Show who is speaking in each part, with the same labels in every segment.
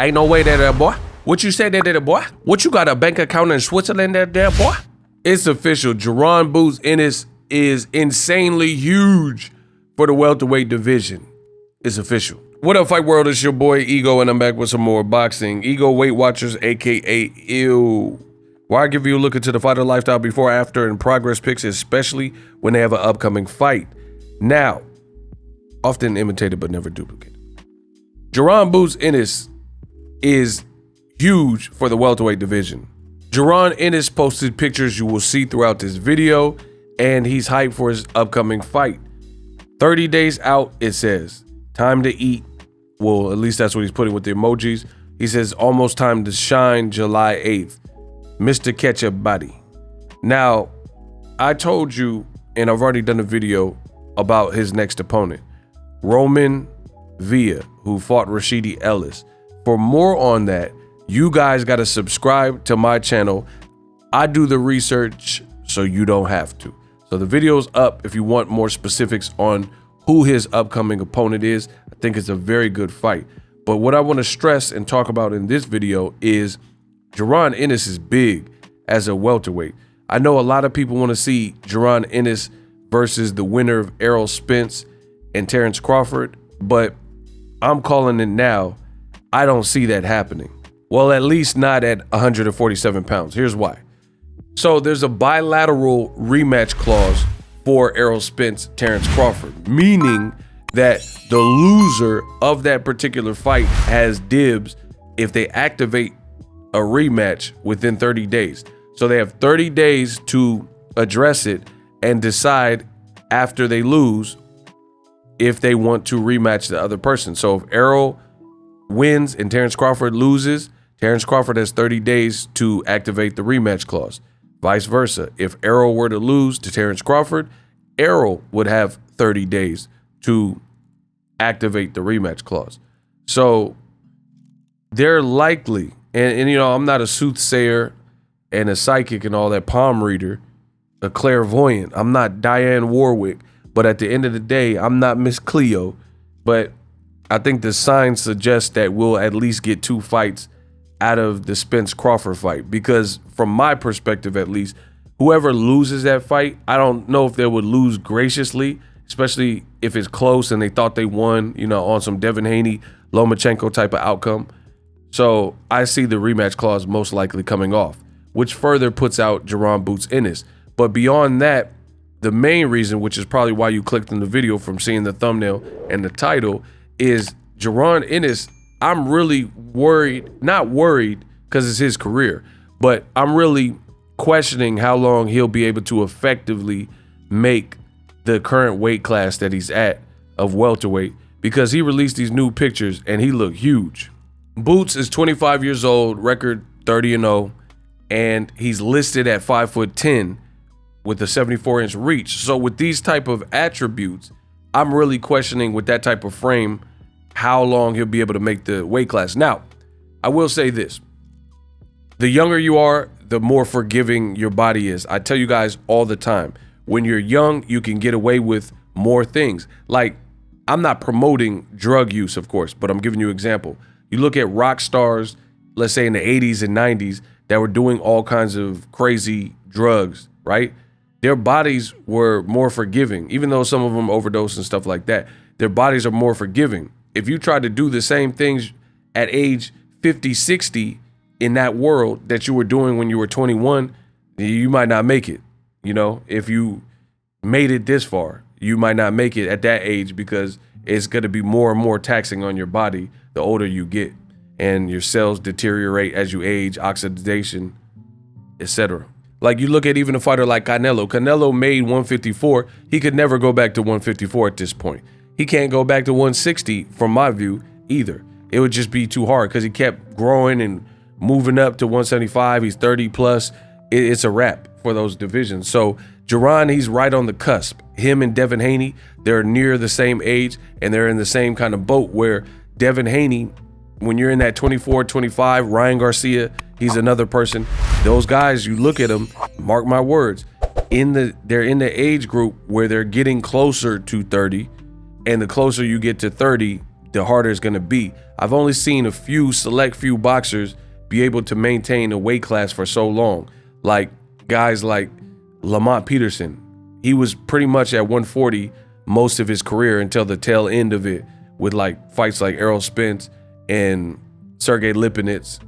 Speaker 1: Ain't no way there, boy. What you say there, boy? What you got, a bank account in Switzerland there, boy? It's official. Jaron Boots Ennis is insanely huge for the welterweight division. It's official. What up, Fight World? It's your boy Ego, and I'm back with some more boxing. Ego Weight Watchers, aka Ew. Where I give you a look into the fighter lifestyle before, after, and progress pics, especially when they have an upcoming fight. Now, often imitated but never duplicated. Jaron Boots Ennis is huge for the welterweight division. Jaron Ennis posted pictures you will see throughout this video, and he's hyped for his upcoming fight. 30 days out, it says. Time to eat. Well, at least that's what he's putting with the emojis. He says, almost time to shine, July 8th. Mr. Ketchup Body. Now, I told you, and I've already done a video about his next opponent, Roman Villa, who fought Rashidi Ellis. For more on that, you guys got to subscribe to my channel. I do the research so you don't have to. So the video's up if you want more specifics on who his upcoming opponent is. I think it's a very good fight. But what I want to stress and talk about in this video is Jaron Ennis is big as a welterweight. I know a lot of people want to see Jaron Ennis versus the winner of Errol Spence and Terrence Crawford, but I'm calling it now. I don't see that happening. Well, at least not at 147 pounds. Here's why. So there's a bilateral rematch clause for Errol Spence, Terrence Crawford, meaning that the loser of that particular fight has dibs if they activate a rematch within 30 days. So they have 30 days to address it and decide after they lose if they want to rematch the other person. So if Errol wins and Terrence Crawford loses, Terrence Crawford has 30 days to activate the rematch clause. Vice versa. If Errol were to lose to Terrence Crawford, Errol would have 30 days to activate the rematch clause. So they're likely, and you know, I'm not a soothsayer and a psychic and all that, palm reader, a clairvoyant. I'm not Diane Warwick, but at the end of the day, I'm not Miss Cleo. But I think the signs suggest that we'll at least get 2 fights out of the Spence Crawford fight, because from my perspective, at least, whoever loses that fight, I don't know if they would lose graciously, especially if it's close and they thought they won, you know, on some Devin Haney, Lomachenko type of outcome. So I see the rematch clause most likely coming off, which further puts out Jaron Boots Ennis. But beyond that, the main reason, which is probably why you clicked on the video from seeing the thumbnail and the title, is Jaron Ennis. I'm really worried, not worried because it's his career, but I'm really questioning how long he'll be able to effectively make the current weight class that he's at of welterweight, because he released these new pictures and he looked huge. Boots is 25 years old, record 30-0, and he's listed at 5'10" with a 74-inch reach. So with these type of attributes, I'm really questioning, with that type of frame, how long he'll be able to make the weight class. Now, I will say this. The younger you are, the more forgiving your body is. I tell you guys all the time, when you're young, you can get away with more things. Like, I'm not promoting drug use, of course, but I'm giving you an example. You look at rock stars, let's say in the 80s and 90s, that were doing all kinds of crazy drugs, right? Their bodies were more forgiving, even though some of them overdose and stuff like that. Their bodies are more forgiving. If you try to do the same things at age 50, 60 in that world that you were doing when you were 21, you might not make it. You know, if you made it this far, you might not make it at that age, because it's going to be more and more taxing on your body the older you get, and your cells deteriorate as you age, oxidation, etc. Like, you look at even a fighter like Canelo. Canelo made 154. He could never go back to 154 at this point. He can't go back to 160 from my view either. It would just be too hard, because he kept growing and moving up to 175. He's 30 plus. It's a wrap for those divisions. So Jaron, he's right on the cusp. Him and Devin Haney, they're near the same age, and they're in the same kind of boat, where Devin Haney, when you're in that 24, 25, Ryan Garcia, he's another person. Those guys, you look at them, mark my words, they're in the age group where they're getting closer to 30, and the closer you get to 30, the harder it's gonna be. I've only seen a select few boxers be able to maintain a weight class for so long. Like guys like Lamont Peterson. He was pretty much at 140 most of his career until the tail end of it, with like fights like Errol Spence and Sergey Lipinets.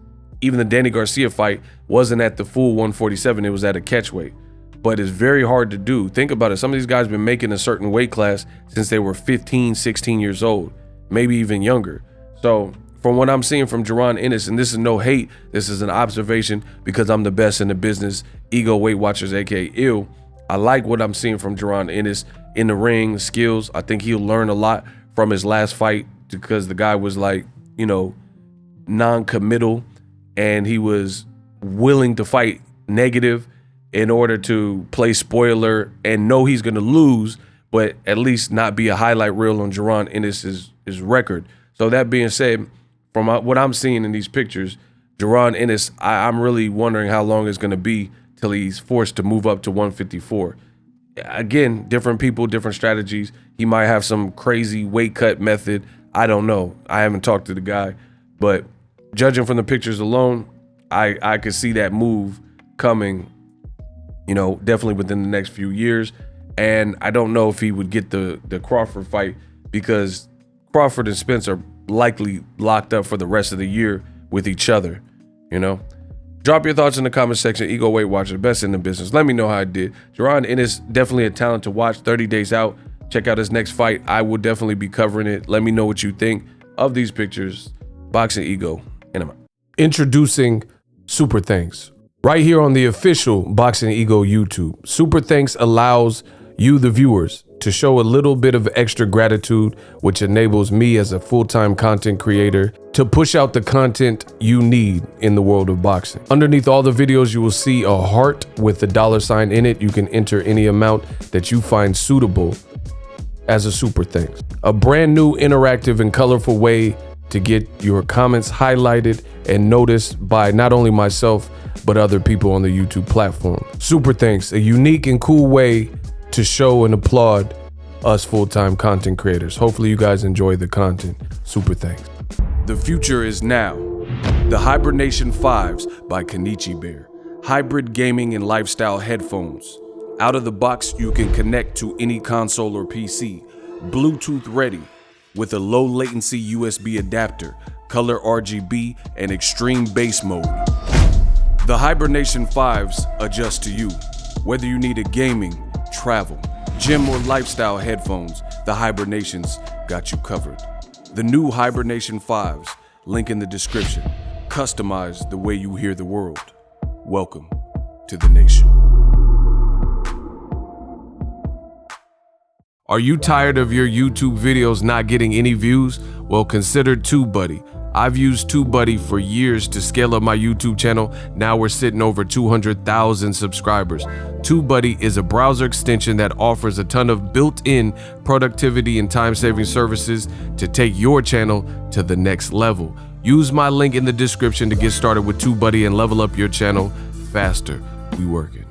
Speaker 1: Even the Danny Garcia fight wasn't at the full 147, it was at a catch weight. But it's very hard to do. Think about it, some of these guys have been making a certain weight class since they were 15, 16 years old, maybe even younger. So from what I'm seeing from Jaron Ennis, and this is no hate, this is an observation because I'm the best in the business, Ego Weight Watchers, aka Ill. I like what I'm seeing from Jaron Ennis in the ring, skills. I think he'll learn a lot from his last fight because the guy was like, you know, non-committal, and he was willing to fight negative in order to play spoiler and know he's going to lose, but at least not be a highlight reel on Jaron Ennis's record. So that being said, from what I'm seeing in these pictures, Jaron Ennis, I'm really wondering how long it's going to be till he's forced to move up to 154. Again, different people, different strategies. He might have some crazy weight cut method. I don't know. I haven't talked to the guy, but judging from the pictures alone, I could see that move coming, you know, definitely within the next few years. And I don't know if he would get the Crawford fight because Crawford and Spence are likely locked up for the rest of the year with each other, you know? Drop your thoughts in the comment section. Ego Weight Watcher, best in the business. Let me know how I did. Jaron Ennis, definitely a talent to watch. 30 days out. Check out his next fight. I will definitely be covering it. Let me know what you think of these pictures. Boxingego, and I'm out. Introducing Super Thanks. Right here on the official Boxingego YouTube. Super Thanks allows you, the viewers, to show a little bit of extra gratitude, which enables me as a full-time content creator to push out the content you need in the world of boxing. Underneath all the videos, you will see a heart with a $sign in it. You can enter any amount that you find suitable as a super thanks. A brand new interactive and colorful way to get your comments highlighted and noticed by not only myself, but other people on the YouTube platform. Super thanks, a unique and cool way to show and applaud us full-time content creators. Hopefully you guys enjoy the content. Super thanks. The future is now. The Hibernation 5s by Kenichi Bear. Hybrid gaming and lifestyle headphones. Out of the box, you can connect to any console or PC. Bluetooth ready with a low latency USB adapter, color RGB, and extreme bass mode. The Hibernation 5s adjust to you. Whether you need a gaming, travel, gym, or lifestyle headphones, the Hibernations got you covered. The new Hibernation 5s, link in the description. Customize the way you hear the world. Welcome to the nation. Are you tired of your YouTube videos not getting any views? Well, consider TubeBuddy. I've used TubeBuddy for years to scale up my YouTube channel. Now we're sitting over 200,000 subscribers. TubeBuddy is a browser extension that offers a ton of built-in productivity and time-saving services to take your channel to the next level. Use my link in the description to get started with TubeBuddy and level up your channel faster. We working.